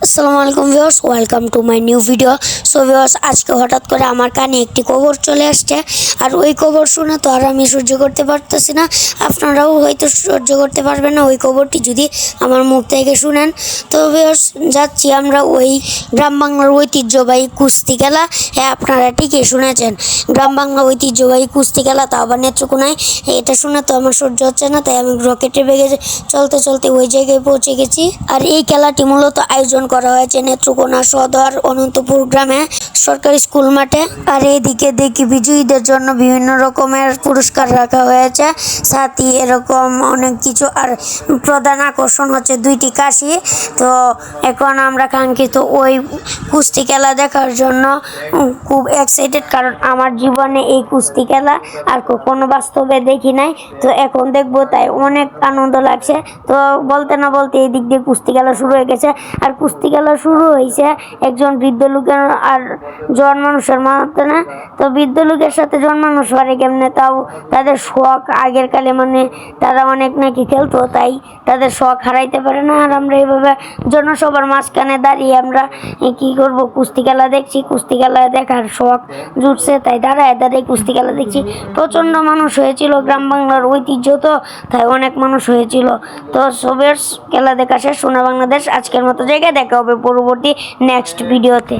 আসসালামু আলাইকুম viewers, welcome to my new video. So viewers, আজকে হঠাৎ করে আমার কানে একটি খবর চলে আসছে, আর ওই খবর শুনে তো আর আমি সহ্য করতে পারতেছি না। আপনারাও হয়তো সহ্য করতে পারবেন না ওই খবরটি যদি আমার মুখ থেকে শুনেন। তো ভিউয়ার্স, যাচ্ছি আমরা ওই গ্রাম বাংলার ঐতিহ্যবাহী কুস্তি খেলা। হ্যাঁ, আপনারা ঠিকই শুনেছেন, গ্রাম বাংলা ঐতিহ্যবাহী কুস্তি খেলা, তা আবার নেত্রকোনায়। এটা শুনে তো আমার সহ্য হচ্ছে না, তাই আমি রকেটে বেগে চলতে চলতে ওই জায়গায় পৌঁছে গেছি। আর এই খেলাটি মূলত আয়োজন করা হয়েছে নেত্রকোনা সদর অনন্তপুর গ্রামে সরকারি স্কুল মাঠে। আর এইদিকে দেখি বিজয়ীদের জন্য বিভিন্ন রকমের পুরস্কার রাখা হয়েছে, সাথে এরকম অনেক কিছু। আর প্রধান আকর্ষণ হচ্ছে দুইটি কাশি। তো এখন আমরা কাঙ্ক্ষিত ওই কুস্তি খেলা দেখার জন্য খুব এক্সাইটেড, কারণ আমার জীবনে এই কুস্তি খেলা আর কখনো বাস্তবে দেখি নাই। তো এখন দেখবো, তাই অনেক আনন্দ লাগছে। তো বলতে না বলতে এই দিক দিয়ে কুস্তি খেলা শুরু হয়ে গেছে। আর কুস্তি খেলা শুরু হয়েছে একজন বৃদ্ধ লোকের আর জন মানুষের মধ্যে না। তো বৃদ্ধ লোকের সাথে জন মানুষ পারে কেমনে, তাও তাদের শখ আগের কালে, মানে তারা অনেক নাকি খেলতো, তাই তাদের শখ হারাইতে পারে না। আর আমরা এইভাবে জনসভার মাঝখানে দাঁড়িয়ে আমরা কি করব, কুস্তি খেলা দেখছি। কুস্তি খেলা দেখার শখ জুটছে, তাই দাঁড়ায় দাঁড়ায় কুস্তি খেলা দেখছি। প্রচণ্ড মানুষ হয়েছিল, গ্রাম বাংলার ঐতিহ্য তো, তাই অনেক মানুষ হয়েছিল। তো সবের খেলা দেখা শেষ। সোনা বাংলাদেশ আজকের মতো জায়গায় দেখা হবে পরবর্তী নেক্সট ভিডিওতে।